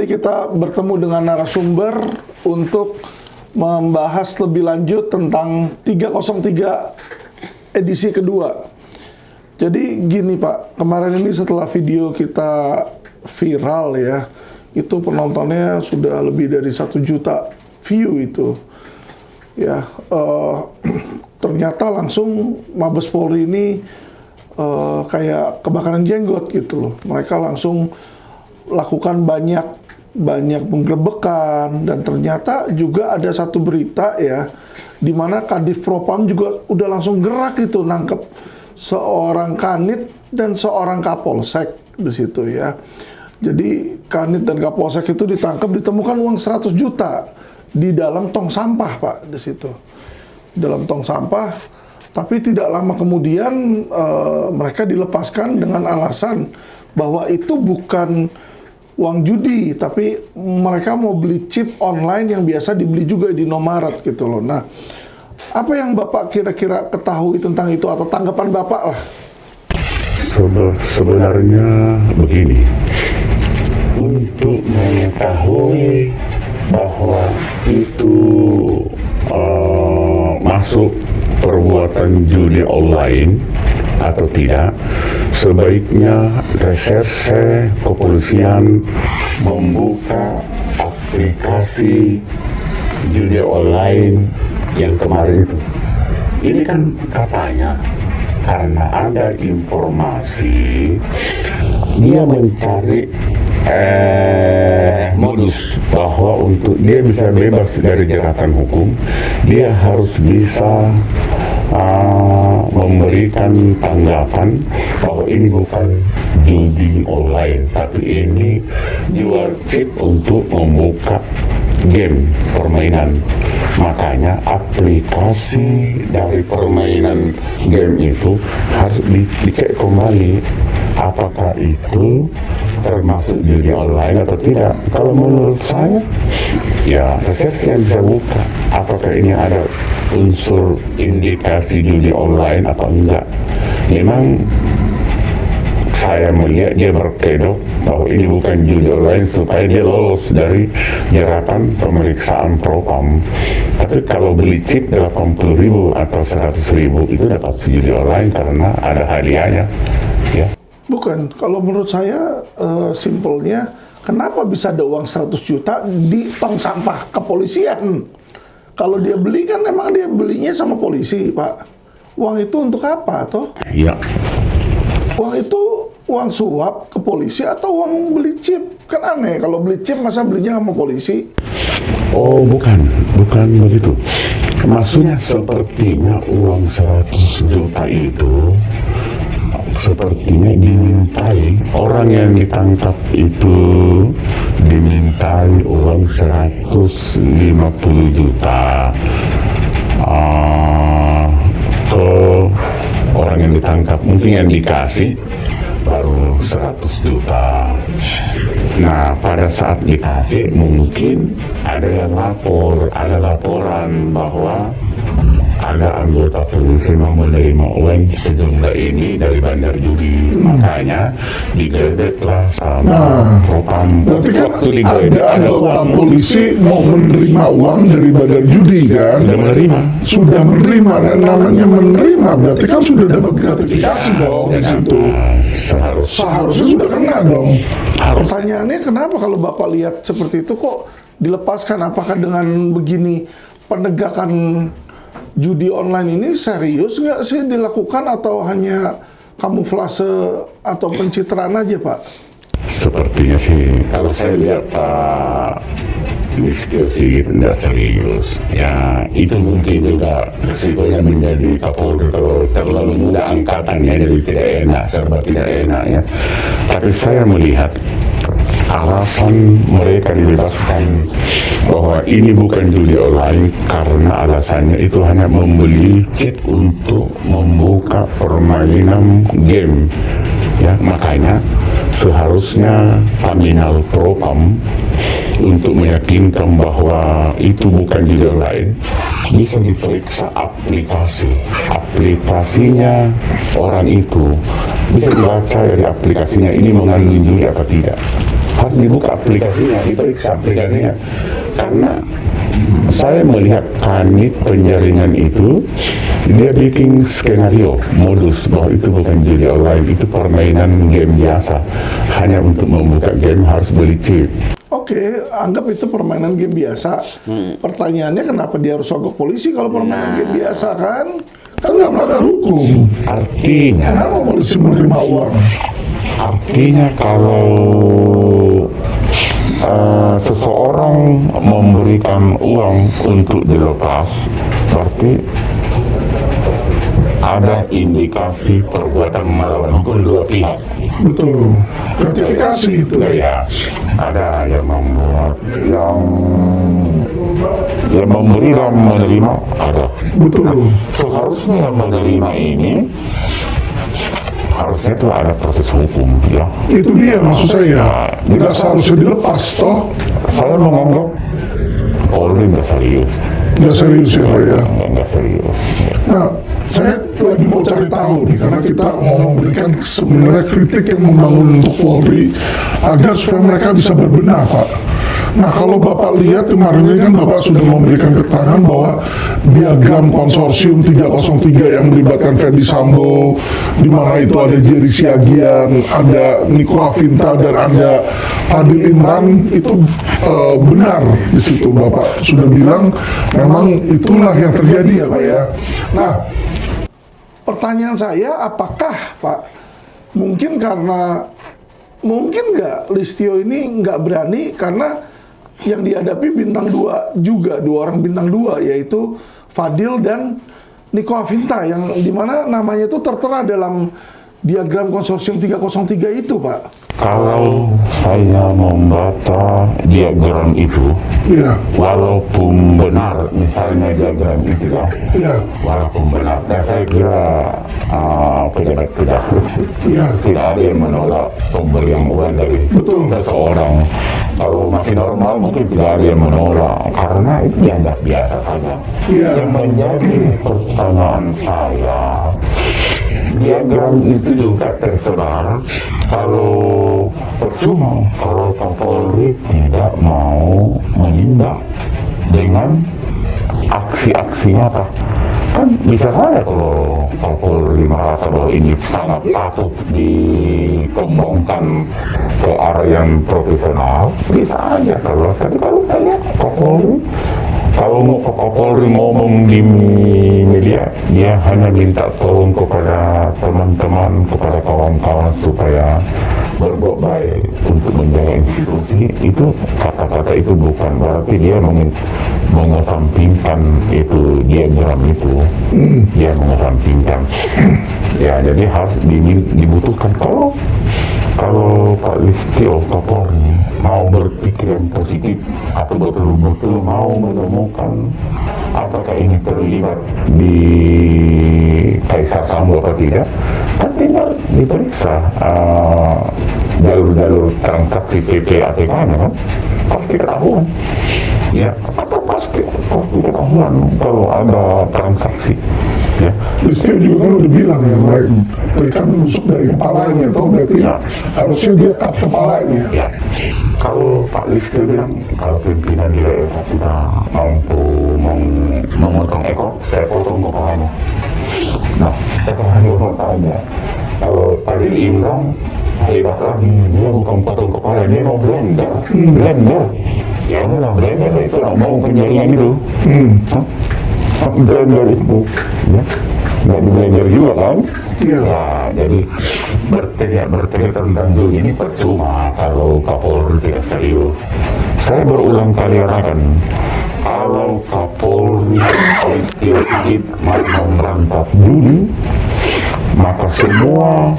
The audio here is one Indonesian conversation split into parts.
kembali kita bertemu dengan narasumber untuk membahas lebih lanjut tentang 303 edisi kedua. Jadi gini Pak, kemarin ini setelah video kita viral ya, itu penontonnya sudah lebih dari 1 juta view itu. Ya, ternyata langsung Mabes Polri ini kayak kebakaran jenggot gitu loh. Mereka langsung lakukan banyak penggerebekan, dan ternyata juga ada satu berita ya, di mana Kadif Propam juga udah langsung gerak itu nangkep seorang kanit dan seorang kapolsek di situ ya. Jadi kanit dan kapolsek itu ditangkap, ditemukan uang 100 juta di dalam tong sampah Pak di situ. Dalam tong sampah, tapi tidak lama kemudian mereka dilepaskan dengan alasan bahwa itu bukan uang judi, tapi mereka mau beli chip online yang biasa dibeli juga di Indomaret gitu loh. Nah, apa yang Bapak kira-kira ketahui tentang itu atau tanggapan Bapak lah? Sebenarnya begini, untuk mengetahui bahwa itu masuk perbuatan judi online atau tidak, sebaiknya reserse kepolisian membuka aplikasi judi online yang kemarin itu. Ini kan katanya karena ada informasi dia mencari modus bahwa untuk dia bisa bebas dari jeratan hukum, dia harus bisa memberikan tanggapan bahwa ini bukan judi online, tapi ini jual chip untuk membuka game permainan. Makanya aplikasi dari permainan game itu harus dicek kembali apakah itu termasuk judi online atau tidak. Kalau menurut saya, ya reserse yang bisa buka apakah ini ada unsur indikasi judi online atau enggak. Memang saya melihat dia berkedok bahwa ini bukan judi online supaya dia lolos dari jeratan pemeriksaan Propam. Tapi kalau beli chip 80.000 atau 100.000 itu dapat judi online karena ada hadiahnya ya. Bukan, kalau menurut saya simpelnya, kenapa bisa ada uang 100 juta di tong sampah kepolisian? Kalau dia beli kan emang dia belinya sama polisi, Pak. Uang itu untuk apa, toh? Iya. Uang itu uang suap ke polisi atau uang beli chip? Kan aneh, kalau beli chip masa belinya sama polisi? Oh, bukan begitu. Maksudnya sepertinya uang 100 juta itu sepertinya dimintai, orang yang ditangkap itu dimintai uang 150 juta ke orang yang ditangkap. Mungkin yang dikasih baru 100 juta. Nah, pada saat dikasih mungkin ada yang ada laporan bahwa ada anggota polisi yang menerima uang sejumlah ini dari bandar judi. Makanya digedeklah sama Propam. Berarti kan ada anggota polisi mau menerima uang dari bandar judi kan? Sudah menerima. Dan namanya menerima berarti kan sudah dapat gratifikasi dong di situ. Seharusnya sudah kena dong. Pertanyaannya kenapa kalau Bapak lihat seperti itu kok dilepaskan? Apakah dengan begini penegakan judi online ini serius nggak sih dilakukan atau hanya kamuflase atau pencitraan aja Pak? Sepertinya sih, kalau saya lihat Pak Listio sih tidak serius. Ya itu mungkin juga risikonya menjadi Kapolri kalau terlalu muda angkatannya, jadi tidak enak, serba tidak enak ya. Tapi saya melihat alasan mereka dibebaskan bahwa ini bukan judi online karena alasannya itu hanya membeli chip untuk membuka permainan game ya. Makanya seharusnya Paminal Propam untuk meyakinkan bahwa itu bukan judi online bisa diperiksa aplikasinya orang itu, bisa dibaca dari aplikasinya ini mengandung judi apa tidak. harus dibuka aplikasinya, diperiksa aplikasinya. Karena saya melihat Kanit penjaringan itu, dia bikin skenario, modus bahwa itu bukan judi online, itu permainan game biasa. Hanya untuk membuka game harus beli chip. Oke, anggap itu permainan game biasa. Pertanyaannya kenapa dia harus sogok polisi kalau permainan game biasa kan? Kan nggak melanggar hukum. Artinya, Kenapa polisi menerima uang? artinya kalau seseorang memberikan uang untuk dilepas, berarti ada indikasi perbuatan melawan hukum dua pihak. Betul. Gratifikasi itu. Ya, ada yang membuat, yang memberi dan menerima ada. Betul. Seharusnya yang menerima ini harusnya itu ada proses hukum, ya. Itu dia maksud saya. Tidak seharusnya dilepas toh. Saya menganggap Polri nggak serius, Nggak serius ya Pak ya. nggak serius. Nah, saya lagi mau cari tahu nih, karena kita mau memberikan sebenarnya kritik yang membangun untuk Polri agar supaya mereka bisa berbenah, Pak. Nah, kalau Bapak lihat kemarin ini kan Bapak sudah memberikan keterangan bahwa diagram konsorsium 303 yang melibatkan Ferdy Sambo, di mana itu ada Jerry Siagian, ada Niko Afinta, dan ada Fadil Imran, itu benar di situ Bapak sudah bilang memang itulah yang terjadi ya Pak ya. Nah, pertanyaan saya, apakah Pak mungkin nggak Listio ini nggak berani karena yang dihadapi bintang 2 juga, 2 orang bintang 2, yaitu Fadil dan Niko Afinta, yang dimana namanya itu tertera dalam diagram konsorsium 303 itu Pak. Kalau saya membaca diagram itu, Iya, walaupun benar misalnya diagram itu ya, iya, walaupun benar, dan saya kira tidak iya. tidak ada yang menolak pemberian uang dari Betul. seseorang. Kalau masih normal mungkin tidak ada yang menolak, karena itu dianggap biasa saja. Iya. Yang menjadi pertanyaan saya, diagram itu juga tersebar kalau percuma kalau Kapolri tidak mau menindak dengan aksi-aksi nyata. Kan bisa saja kalau Kapolri merasa bahwa ini sangat patut dikembangkan ke arah yang profesional, bisa aja kalau. Tapi kalau saya Kapolri, kalau mau Kapolri ngomong di media, dia hanya minta tolong kepada teman-teman, kepada kawan-kawan supaya berbuat baik untuk menjaga institusi. Itu kata-kata itu bukan berarti dia mengesampingkan itu diagram itu. Dia mengesampingkan. Ya, jadi harus dibutuhkan kalau Pak Listio Kapolri mau berpikir yang positif atau betul-betul mau menemukan apakah ini terlibat di Kaisar Sambo atau tidak, kan tinggal diperiksa jalur-jalur transaksi PPATK-nya kan pasti ketahuan. Ya, atau pasti ketahuan kalau ada transaksi. Ya. Listio juga kan udah bilang ya, mereka menusuk dari kepalanya, atau berarti Ya. harusnya dia cut kepalanya. Ya, kalau Pak Listio bilang kalau pimpinan di daerah tidak mampu memotong ekor, saya potong kepalanya. Nah, sekarang gue mau tanya, kalau tadi Imran hebat lagi, dia bukan potong kepala, dia mau blender. Ya memang blender itu mau penjaringan itu. Blender itu, ya. Nggak di blender juga kan? Iya. Ya, jadi berteriak tentang itu ini percuma kalau Kapolri tidak serius. Saya berulang kali katakan, kalau Kapolri Listio Sigit mau merampas judi, maka semua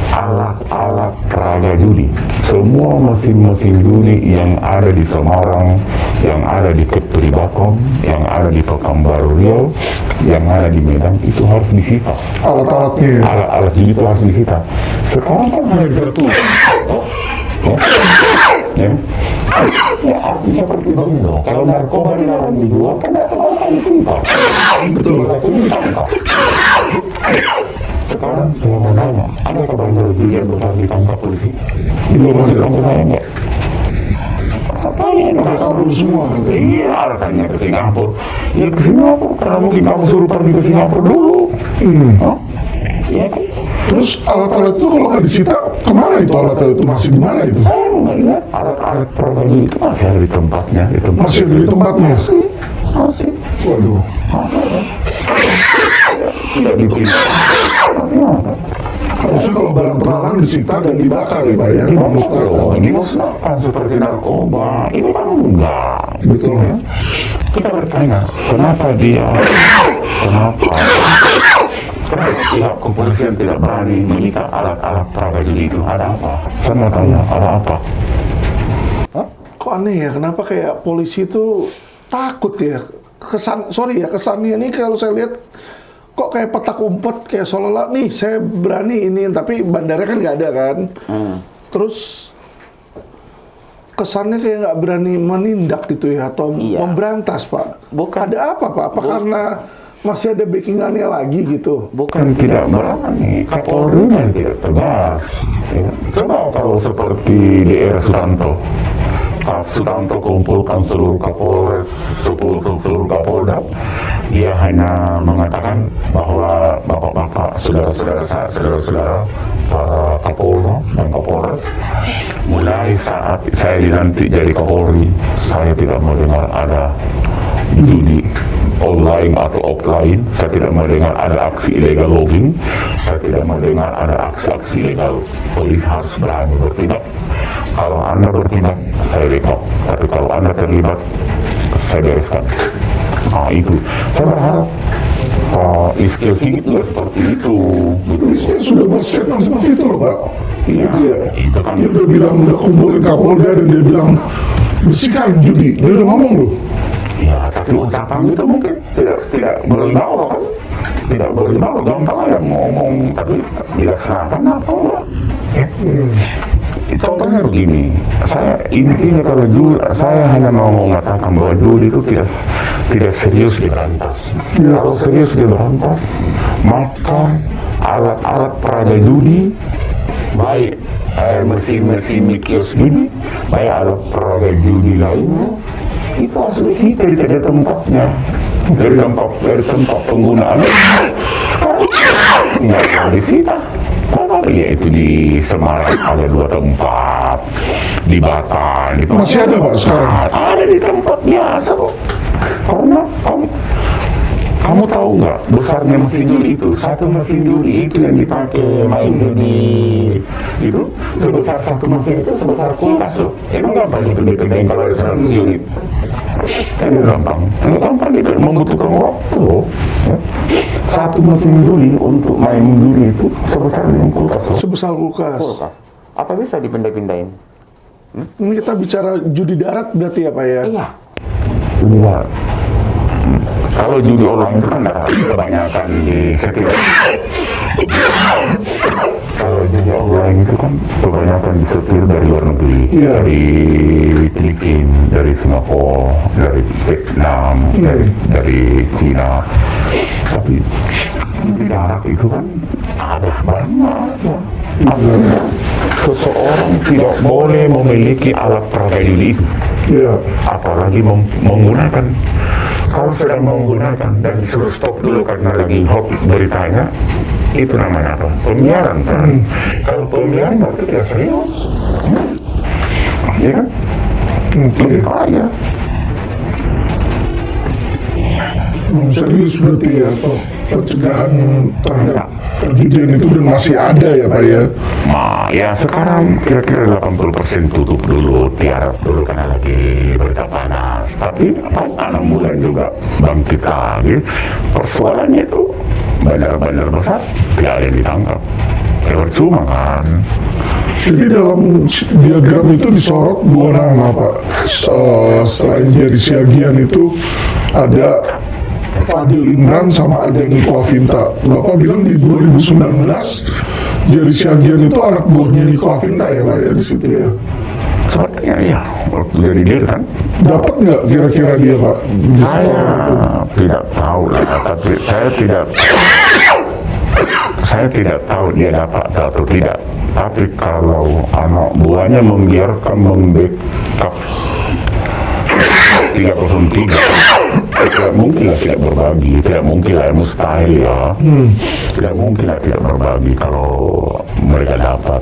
alat-alat peraga judi, semua mesin-mesin judi yang ada di Semarang, yang ada di Kepri Bakom, yang ada di Pekanbaru Riau, yang ada di Medan, itu harus disita. Alat-alatnya. Alat-alat judi itu harus disita. Sekarang kan hanya tertulis. Ya, artinya seperti itu. Kalau narkoba dilarang dijual, kan narkoba kan disita. Betul. Ditangkap. Sekarang saya mau nanya, ada bandar judi yang besar ditangkap polisi? Belum ada. Sampai saya enggak. pada kabur semua. Iya, alasannya ke Singapura. Ya ke Singapura, karena mungkin kamu suruh pergi ke Singapura dulu. Oh, iya kan? Terus alat-alat itu kalau nggak disita, kemana itu alat-alat itu? Masih di mana itu? Saya nggak ingat alat-alat pertanyaan itu masih ada di tempatnya. Masih ada di tempatnya? Masih. Waduh. Tidak dipilih. Masih ada. Harusnya kalau barang terlarang disita dan dibakar ya Pak ya? Dimusnahkan. Dimusnahkan seperti narkoba. Ini kan enggak. Betul. Ya. Kita bertanya, kenapa pihak kepolisian tidak berani menyita alat-alat peraga judi itu? Ada apa? Saya mau tanya, ada apa? Kok aneh ya? Kenapa kayak polisi itu takut ya? Kesannya ini kalau saya lihat kok kayak petak umpet, kayak seolah-olah nih saya berani ini, tapi bandarnya kan nggak ada kan. Terus kesannya kayak nggak berani menindak gitu ya, atau memberantas Pak. Bukan. Ada apa Pak? Apa karena masih ada backingannya lagi gitu? Bukan tidak berani, Kapolri yang tidak tegas. Ya. Coba kalau seperti di era Sutanto, Sutanto kumpulkan seluruh Kapolres, seluruh Kapolda, dia hanya mengatakan bahwa bapak-bapak, saudara-saudara, para Kapolda dan Kapolres, mulai saat saya dilantik jadi Kapolri, saya tidak mendengar ada judi online atau offline, saya tidak mendengar ada aksi illegal logging, saya tidak mendengar ada aksi-aksi ilegal. Polisi harus berani bertindak. Kalau Anda bertindak, saya rekap. Tapi kalau Anda terlibat, saya bereskan. Nah itu, saya berharap Iskil Sigit juga seperti itu. Iskil sudah berstatement seperti itu loh Pak. Iya, itu kan. Dia udah bilang, udah kumpulin Kapolda dan dia bilang bersihkan judi. Dia udah ngomong loh. Ya, tapi ucapan itu mungkin tidak berwibawa kan? Tidak berwibawa, gampang aja ngomong, tapi dilaksanakan apa enggak? Ya. Contohnya begini, intinya kalau judi, saya hanya mau mengatakan bahwa judi itu tidak serius diberantas. Kalau serius diberantas, maka alat-alat peraga judi, baik mesin-mesin di kios judi, baik alat peraga judi lainnya, itu harus disita dari tempatnya, dari tempat penggunaan. Sekarang nggak disita. Yaitu di Semarang ada 2 tempat, di Batam, di Masih ada Pak sekarang? Ada di tempat biasa kok. Karena kamu tahu nggak besarnya mesin judi itu? Satu mesin judi itu yang dipakai main judi itu sebesar satu mesin itu sebesar kulkas loh. Emang gampang dipegang kalau ada 100 unit? Gampang itu membutuhkan waktu loh. Satu mesin judi untuk main judi itu sebesar kulkas loh. Sebesar kulkas. Apa bisa dipindah-pindahin? Ini kita bicara judi darat berarti ya Pak ya? Iya. Judi darat. Kalau judi online itu kan kebanyakan di setiap. Kalau judi online itu kan kebanyakan disetir dari luar negeri, dari Filipina, dari Singapura, dari Vietnam, dari Cina. Tapi judi darat itu kan ada banyak. Seseorang tidak boleh memiliki alat peraga judi itu. Apalagi menggunakan. Kalau sedang menggunakan dan disuruh stop dulu karena lagi hot beritanya, itu namanya apa? Pembiaran kan? Kalau pembiaran berarti tidak serius. Ya kan? Lebih bahaya. Serius berarti ya Pak, pencegahan terhadap perjudian itu dan masih ada ya Pak ya? Nah, ya sekarang kira-kira 80% tutup dulu, tiarap dulu karena lagi berita panas. Tapi 6 bulan juga bangkit lagi. Persoalannya itu bandar-bandar besar tidak ada yang ditangkap. Ya percuma kan. Jadi dalam diagram itu disorot 2 nama Pak. Selain Jerry Siagian itu ada Fadil Imran sama ada Niko Afinta. Bapak bilang di 2019 Jerry Siagian itu anak buahnya Niko Afinta ya Pak ya di situ ya? Sepertinya ya, waktu jadi dia kan. Dapat nggak kira-kira dia Pak? Saya tidak tahu lah, tapi saya tidak tahu dia dapat atau tidak. Tapi kalau anak buahnya membiarkan membackup 303 tidak mungkin lah tidak berbagi, tidak mungkin lah, mustahil ya. Tidak mungkin lah tidak berbagi kalau mereka dapat.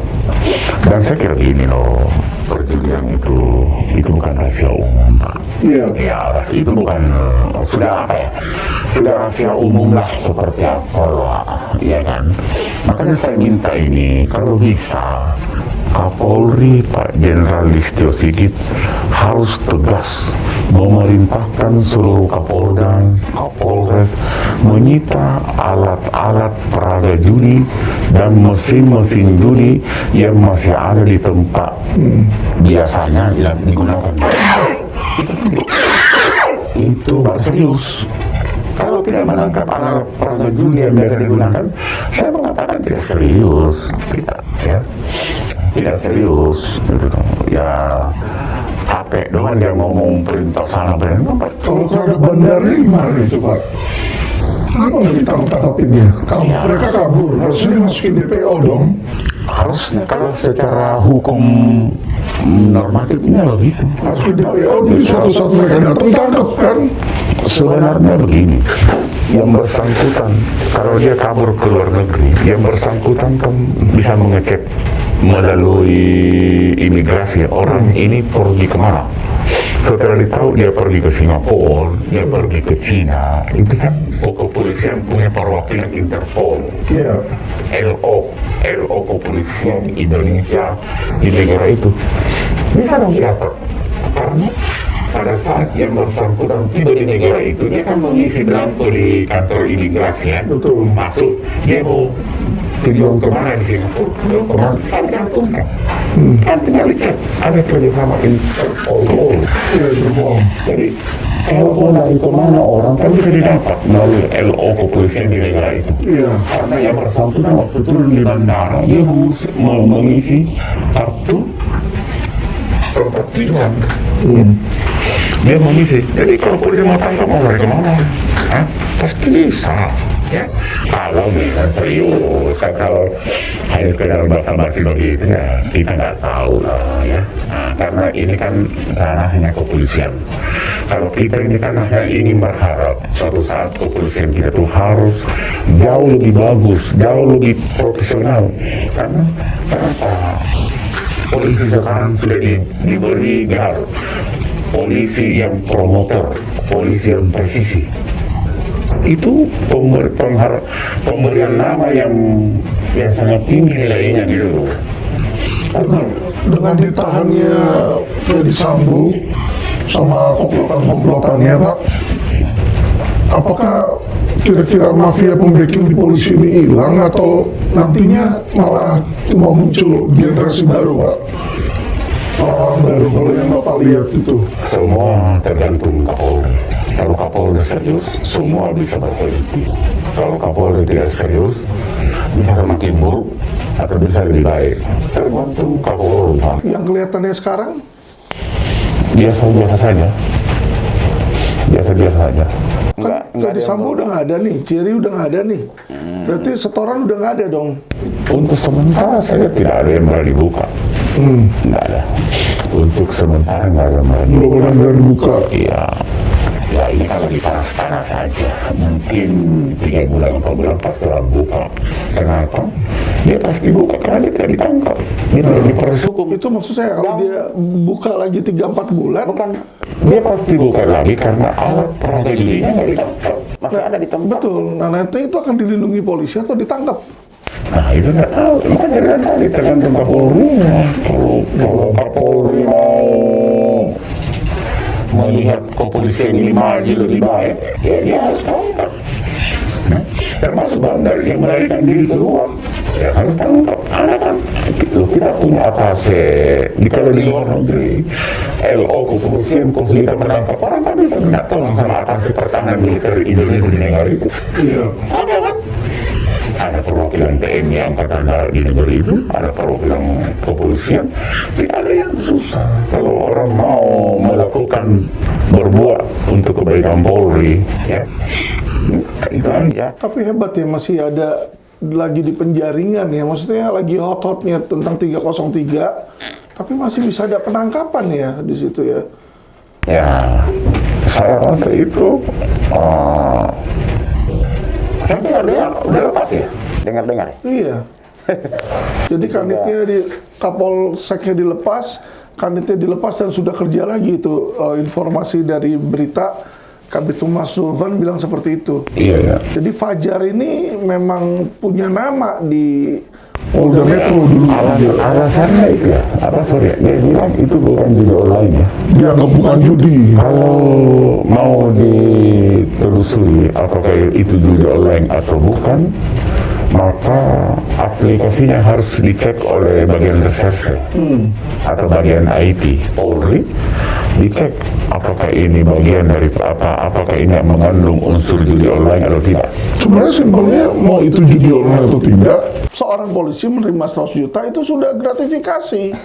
Dan saya kira gini loh, perjudian itu bukan rahasia umum, Pak. Iya. Ya, itu bukan sudah apa ya? Sudah rahasia umum lah seperti apa, ya kan? Makanya saya minta ini, kalau bisa Kapolri Pak Jenderal Listio Sigit harus tegas memerintahkan seluruh Kapolda, Kapolres menyita alat-alat peraga judi dan mesin-mesin judi yang masih ada di tempat biasanya yang digunakan. Itu Pak serius. Kalau tidak menangkap alat peraga judi yang biasa digunakan, saya mengatakan tidak serius, tidak ya. Tidak serius gitu kan. Ya capek doang dia ngomong perintah sana perintah. Kalau terhadap bandar ini gimana itu, Pak? Kenapa nggak ditangkap-tangkapin dia? Kalau mereka kabur, harusnya dimasukin DPO dong. Harusnya kalau secara hukum normatifnya begitu. Masukin DPO, jadi suatu saat mereka datang tangkap kan? Sebenarnya begini, yang bersangkutan kalau dia kabur ke luar negeri, yang bersangkutan kan bisa mengecek melalui imigrasi orang ini pergi kemana. Setelah ditahu dia pergi ke Singapura, dia pergi ke Cina, itu kan kepolisian punya perwakilan Interpol. Iya. LO kepolisian Indonesia di negara itu bisa dong diatur, karena pada saat yang bersangkutan tiba di negara itu dia kan mengisi belangko di kantor imigrasi ya. Betul. Masuk dia mau tujuan kemana di Singapura, tujuan kemana kan cantumkan, kan tinggal dicek ada kerjasama Interpol. Iya, berbohong. Jadi LO dari kemana orang kan bisa didapat melalui LO kepolisian di negara itu. Iya. Karena yang bersangkutan waktu turun di bandara dia mengisi kartu tempat tujuan. Dia mengisi. Jadi kalau polisi mau tangkap mau lari kemana? Hah? Pasti bisa. Ya, kalau bisa serius, kan kalau hanya sekedar basa-basi begitu ya kita nggak tahu lah ya. Nah, karena ini kan ranahnya kepolisian. Kalau kita ini kan hanya ingin berharap suatu saat kepolisian kita tuh harus jauh lebih bagus, jauh lebih profesional. Karena kenapa? Polisi sekarang sudah diberi gelar polisi yang promotor, polisi yang presisi. Itu pemberian nama yang sangat tinggi nilainya gitu. Dengan ditahannya Ferdy Sambo sama komplotan-komplotannya, Pak, apakah kira-kira mafia pembacking di polisi ini hilang atau nantinya malah cuma muncul generasi baru, Pak? Orang baru kalau yang Bapak lihat itu. Semua tergantung Kapolri. Kalau Kapolri serius, semua bisa berhenti. Kalau Kapolri tidak serius, bisa semakin buruk atau bisa lebih baik. Tergantung Kapolri. Yang kelihatannya sekarang, Biasa-biasa saja. Biasa-biasa saja. kan Ferdy Sambo udah nggak ada nih, Jerry udah nggak ada nih. Berarti setoran udah nggak ada dong. Untuk sementara saya tidak ada yang berani buka. Nggak ada. Untuk sementara nggak ada yang berani Belum buka. ada yang berani buka. Iya. Ya ini kan lagi panas-panas saja. Mungkin 3 bulan 4 bulan pasti orang buka. Kenapa? Dia pasti buka karena dia tidak ditangkap. Dia tidak diproses hukum. Itu maksud saya kalau dia buka lagi 3-4 bulan, Bukan. Dia pasti buka lagi karena alat peraga judinya nggak ditangkap. Masih ada di tempat. betul. Nah, nanti itu akan dilindungi polisi atau ditangkap. Nah itu nggak tahu. Makanya kan tadi tergantung Kapolri. Kalau Kapolri mau melihat kepolisian ini maju lebih baik, ya dia harus tangkap. Termasuk bandar yang melarikan diri keluar, ya harus tangkap. Ada kan kita punya atase kalau di luar negeri LO kepolisian kita menangkap orang kan bisa minta tolong sama atase pertahanan militer Indonesia di negara itu. Iya. Ada kan? Ada perwakilan TNI Angkatan Darat di negeri itu, ada perwakilan kepolisian. Tidak ada yang susah kalau orang mau melakukan berbuat untuk kebaikan Polri, ya. Itu aja. Tapi hebat ya, masih ada lagi di penjaringan ya, maksudnya lagi hot-hotnya tentang 303, tapi masih bisa ada penangkapan ya di situ ya. Ya, Saya rasa itu saya dengar udah lepas ya. Dengar-dengar. Iya. Jadi kanitnya di Kapolseknya dilepas, kanitnya dilepas dan sudah kerja lagi itu. Informasi dari berita Kabid Humas Zulfan bilang seperti itu. Iya ya. Jadi Fajar ini memang punya nama di Polda Metro dulu. Alasannya itu ya, dia bilang itu bukan judi online ya. Dianggap bukan judi. Kalau mau ditelusuri apakah itu judi online atau bukan, maka aplikasinya harus dicek oleh bagian reserse atau bagian IT Polri, dicek apakah ini bagian dari apakah ini mengandung unsur judi online atau tidak. Sebenarnya simpelnya mau itu judi online atau tidak, seorang polisi menerima 100 juta itu sudah gratifikasi.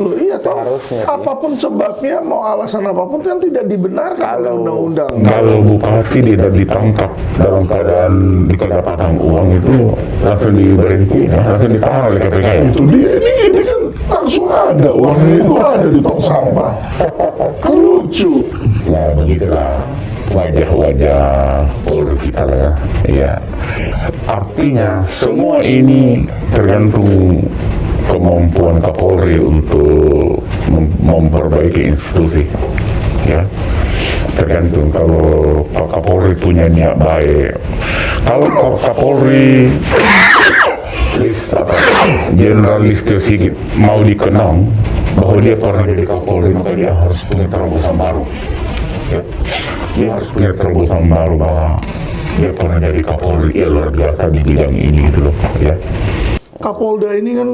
Loh iya toh, Harusnya, apapun sebabnya, mau alasan apapun kan tidak dibenarkan oleh undang-undang. Kalau bupati tidak ditangkap dalam keadaan kedapatan uang itu langsung diberhenti, langsung ditahan oleh KPK ya. Itu dia, ini kan langsung ada, uangnya itu ada di tong sampah. Kan lucu. Ya begitulah wajah-wajah Polri kita lah ya. Iya. Artinya semua ini tergantung kemampuan Kapolri untuk memperbaiki institusi. Ya. Tergantung kalau Pak Kapolri punya niat baik. Kalau Pak Kapolri Jenderal Listio Sigit mau dikenang bahwa dia pernah jadi Kapolri, maka dia harus punya terobosan baru. Ya. Dia harus punya terobosan baru bahwa dia pernah jadi Kapolri, ya luar biasa di bidang ini gitu loh. Ya. Kapolda ini kan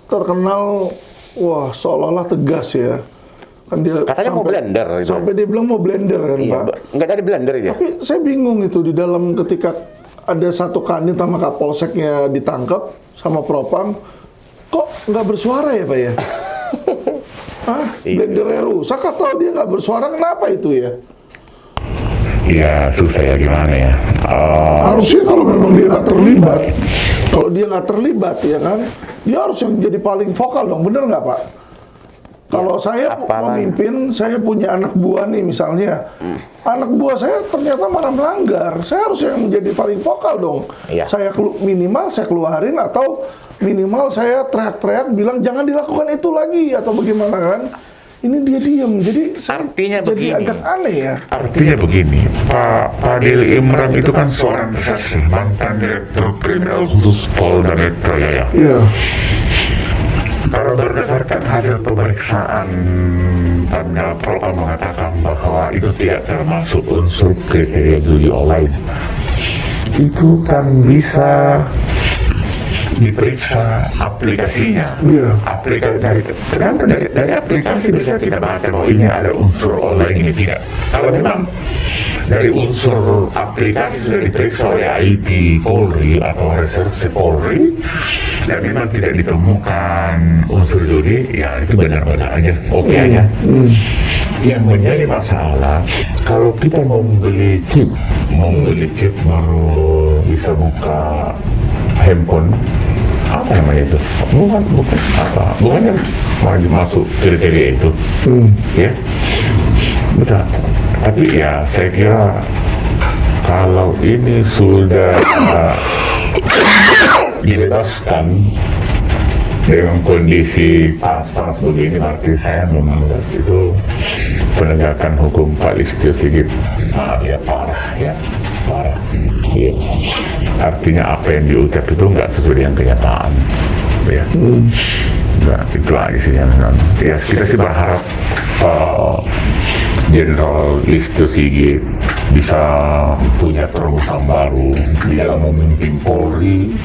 terkenal, wah seolah-olah tegas ya. Kan dia Katanya mau blender gitu. Sampai dia bilang mau blender kan Iya, Pak. nggak jadi blender ya. Tapi saya bingung itu di dalam ketika ada satu kanit sama Kapolseknya ditangkap sama Propam, kok nggak bersuara ya Pak ya? Hah? Blendernya rusak atau dia nggak bersuara, kenapa itu ya? Ya susah ya gimana ya. Harusnya kalau memang dia nggak terlibat, kalau dia nggak terlibat ya kan, dia harus yang jadi paling vokal dong, bener nggak Pak? Kalau saya memimpin, saya punya anak buah nih misalnya, anak buah saya ternyata malah melanggar, saya harus yang menjadi paling vokal dong. Iya. Saya minimal saya keluarin atau minimal saya teriak-teriak bilang jangan dilakukan itu lagi atau bagaimana kan? Ini dia diem, jadi saya Artinya jadi begini. agak aneh ya. Artinya begini, Pak Fadil Imran itu kan seorang saksi, mantan Direktur Kriminal Khusus Polda Metro Jaya. Iya. Kalau berdasarkan hasil pemeriksaan, tanda Propam mengatakan bahwa itu tidak termasuk unsur kriteria judi online. Itu kan bisa diperiksa aplikasinya. Iya. Tergantung dari aplikasi bisa kita baca bahwa ini ada unsur online, ini tidak. Kalau memang dari unsur aplikasi sudah diperiksa oleh IT Polri atau reserse Polri dan memang tidak ditemukan unsur judi, ya itu benar-benar aja, oke aja. Yang menjadi masalah kalau kita mau membeli chip baru bisa buka handphone, apa namanya itu? Bukan yang masuk kriteria itu, ya. Betul. Tapi ya saya kira kalau ini sudah dibebaskan dengan kondisi pas-pas begini, berarti saya menganggap itu penegakan hukum Pak Listio Sigit ya parah. Ya. Artinya apa yang diucap itu nggak sesuai dengan kenyataan. Ya. Nah, itu aja sih yang ya kita sih berharap Jenderal Listio Sigit bisa punya terobosan baru di dalam memimpin Polri,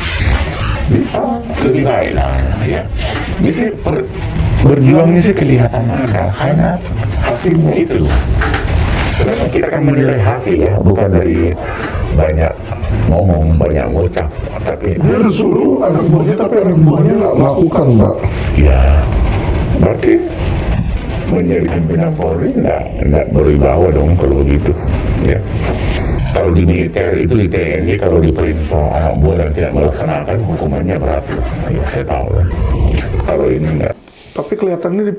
bisa lebih baik lah ya. Bisa berjuangnya sih kelihatan ada, karena hasilnya itu. Sebenarnya kita akan menilai hasil ya, bukan dari banyak ngomong, banyak ngucap, tapi Dia disuruh anak buahnya, tapi anak buahnya nggak melakukan Pak. ya berarti menjadi pimpinan Polri nggak berwibawa dong kalau begitu ya. Kalau di militer itu di TNI kalau diperintah anak buah dan tidak melaksanakan hukumannya berat, ya saya tahu lah. Kalau ini enggak. Tapi kelihatannya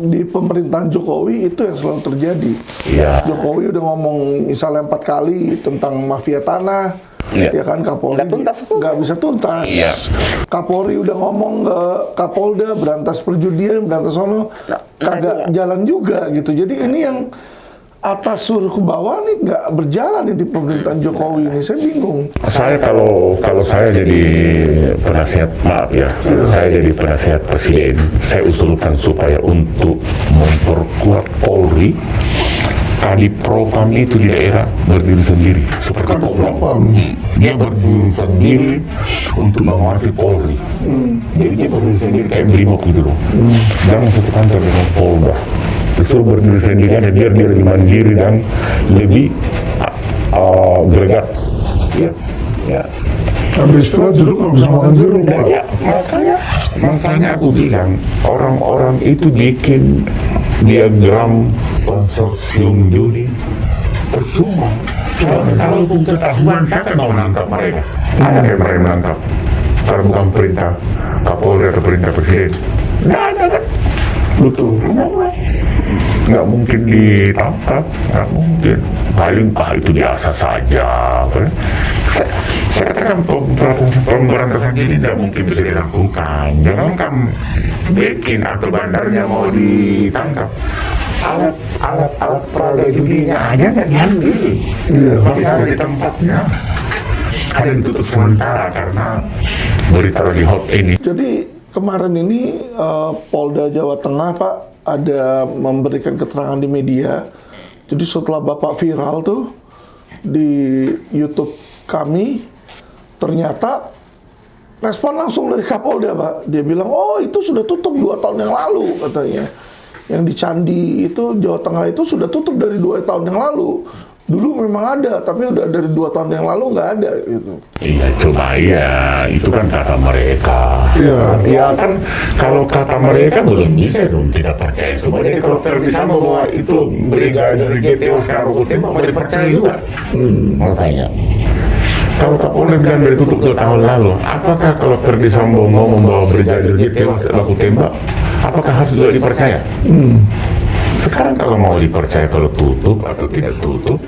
di pemerintahan Jokowi itu yang selalu terjadi. Iya. Jokowi udah ngomong misalnya 4 kali tentang mafia tanah, Iya. ya kan Kapolri Nggak tuntas. nggak bisa tuntas. Iya. Kapolri udah ngomong ke Kapolda berantas perjudian, berantas sono, kagak jalan juga gitu. Jadi ini yang atas suruh ke bawah nih nggak berjalan nih di pemerintahan Jokowi ini. Saya bingung. Saya kalau saya jadi penasihat, maaf ya, saya jadi penasihat presiden, saya usulkan supaya untuk memperkuat Polri, Kadipropam itu di daerah berdiri sendiri seperti Polri. Dia berdiri sendiri untuk menguasai Polri. Jadi dia berdiri sendiri kayak Brimob gitu loh. Jangan satu kantor dengan Polda. Disuruh berdiri sendiri aja, biar dia lebih mandiri dan lebih gregat. Ya, ya. Habis itu jeruk nggak bisa makan jeruk, Pak. Ya, makanya aku bilang orang-orang itu bikin diagram konsorsium judi percuma. Kalaupun ketahuan, siapa yang mau menangkap mereka? Ada yang mereka menangkap? Kalau bukan perintah Kapolri atau perintah Presiden, nggak ada kan? Betul. Nggak mungkin ditangkap, nggak mungkin. Paling itu biasa saja. Kan? Saya katakan pemberantasan ini tidak mungkin bisa dilakukan. Jangan kan bikin atau bandarnya mau ditangkap. Alat peraga judinya aja nggak diambil. Masih ada di tempatnya. Ada yang ditutup sementara karena berita lagi hot ini. Jadi kemarin ini Polda Jawa Tengah, Pak, ada memberikan keterangan di media. Jadi setelah Bapak viral tuh di YouTube kami, ternyata respon langsung dari Kapolda, Pak. Dia bilang, oh itu sudah tutup 2 tahun yang lalu katanya. Yang di Candi itu Jawa Tengah itu sudah tutup dari 2 tahun yang lalu. Dulu memang ada, tapi udah dari 2 tahun yang lalu nggak ada gitu. Iya, coba ya, itu kan kata mereka. Iya. Ya kan, kalau kata mereka belum bisa dong kita percaya. Sebenarnya kalau Ferdi Sambo bahwa itu brigadir GTO sekarang aku tembak, mau dipercaya juga. Makanya. Kalau Kapolri bilang dari tutup 2 tahun lalu, apakah kalau Ferdi Sambo mau membawa brigadir GTO setelah aku tembak, apakah harus juga dipercaya? Sekarang kalau mau dipercaya kalau tutup atau tidak tutup,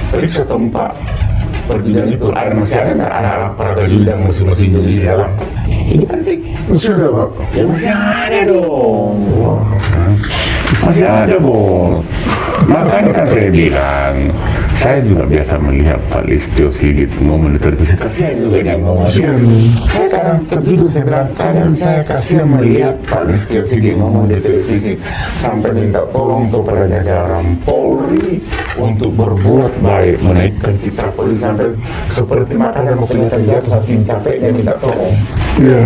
periksa tempat perjudian itu masih ada nggak ada alat peraga judi dan mesin-mesin judi di dalam? Ini penting. Masih ada, Pak. Ya masih ada dong. Masih ada, Bos. Makanya kan saya bilang, saya juga biasa melihat Pak Listio Sigit ngomong di televisi. Kasihan juga dia ngomong. Saya kadang terjujur, saya bilang, kadang saya kasihan melihat Pak Listio Sigit ngomong di televisi sampai minta tolong kepada jajaran Polri untuk berbuat baik, menaikkan citra Polri sampai seperti matanya mau kelihatan jatuh saking capeknya minta tolong. Iya.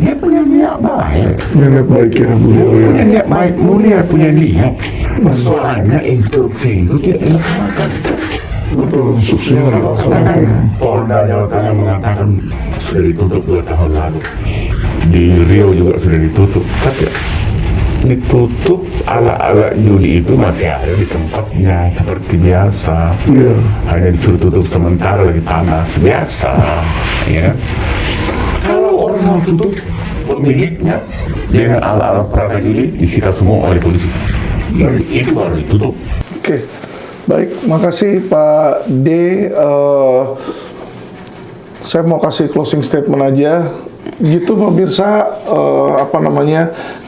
Dia punya niat baik. Niat baik ya, beliau ya. Punya niat baik, mulia punya niat. Soalnya instruksi itu tidak dilaksanakan. Betul, instruksinya nggak dilaksanakan. Polda Jawa Tengah mengatakan sudah ditutup 2 tahun lalu. Di Riau juga sudah ditutup. Tapi ditutup, ala-ala judi itu masih ada di tempatnya seperti biasa. Iya. Hanya disuruh tutup sementara lagi panas biasa. Ya. Kalau orang mau tutup, pemiliknya dengan ala-ala peraga judi disita semua oleh polisi. Itu baru ditutup. Oke, baik, makasih Pak D. Saya mau kasih closing statement aja. Gitu pemirsa,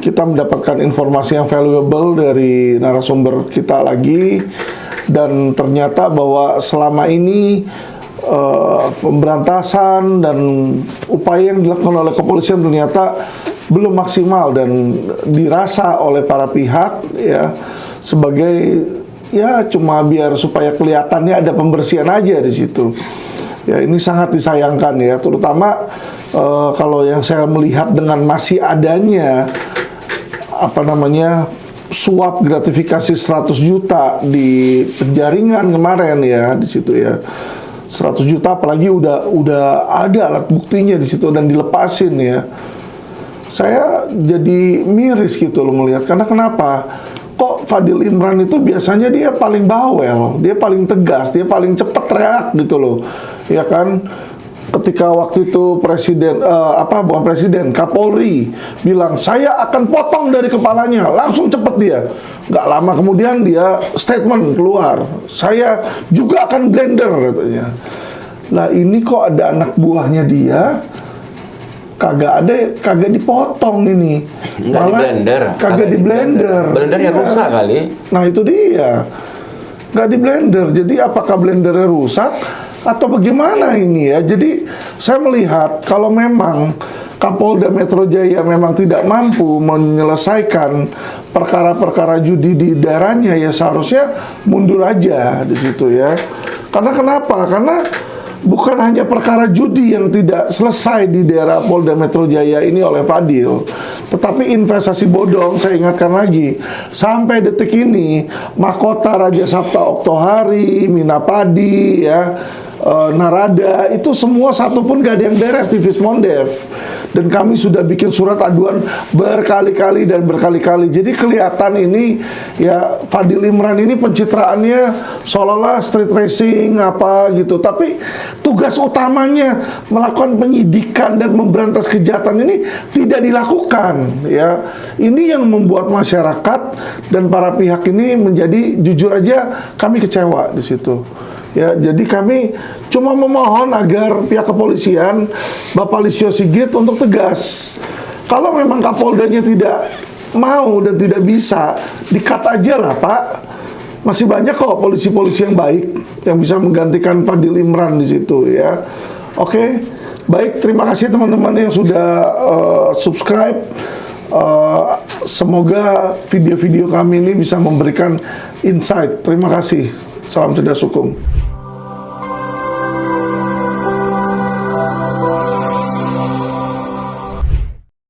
kita mendapatkan informasi yang valuable dari narasumber kita lagi, dan ternyata bahwa selama ini pemberantasan dan upaya yang dilakukan oleh kepolisian ternyata belum maksimal dan dirasa oleh para pihak ya sebagai ya cuma biar supaya kelihatannya ada pembersihan aja di situ. Ya ini sangat disayangkan ya, terutama kalau yang saya melihat dengan masih adanya suap gratifikasi 100 juta di penjaringan kemarin ya di situ ya. 100 juta apalagi udah ada alat buktinya di situ dan dilepasin ya. Saya jadi miris gitu loh melihat, karena kenapa? Kok Fadil Imran itu biasanya dia paling bawel, dia paling tegas, dia paling cepat teriak gitu loh. Ya kan? ketika waktu itu bukan presiden, Kapolri bilang saya akan potong dari kepalanya, langsung cepet dia. Nggak lama kemudian dia statement keluar, saya juga akan blender katanya. Lah ini kok ada anak buahnya dia kagak dipotong ini, Nggak di blender. kagak di blender. Blendernya Iya. rusak kali. Nah itu dia, nggak di blender. Jadi apakah blendernya rusak atau bagaimana ini ya? Jadi saya melihat kalau memang Kapolda Metro Jaya memang tidak mampu menyelesaikan perkara-perkara judi di daerahnya, ya seharusnya mundur aja di situ ya. Karena kenapa? Karena bukan hanya perkara judi yang tidak selesai di daerah Polda Metro Jaya ini oleh Fadil, tetapi investasi bodong, saya ingatkan lagi, sampai detik ini Mahkota Raja Sabta Oktohari, Minapadi, ya, Narada, itu semua satu pun gak ada yang beres di Vismondev. Dan kami sudah bikin surat aduan berkali-kali dan berkali-kali. Jadi kelihatan ini ya Fadil Imran ini pencitraannya seolah-olah street racing apa gitu. Tapi tugas utamanya melakukan penyidikan dan memberantas kejahatan ini tidak dilakukan ya. Ini yang membuat masyarakat dan para pihak ini menjadi, jujur aja kami kecewa di situ. Ya, jadi kami cuma memohon agar pihak kepolisian, Bapak Lisio Sigit untuk tegas. Kalau memang Kapoldanya tidak mau dan tidak bisa, di-cut aja lah Pak. Masih banyak kok polisi-polisi yang baik yang bisa menggantikan Fadil Imran di situ ya. Oke, baik, terima kasih teman-teman yang sudah subscribe. Semoga video-video kami ini bisa memberikan insight. Terima kasih. Salam cerdas hukum.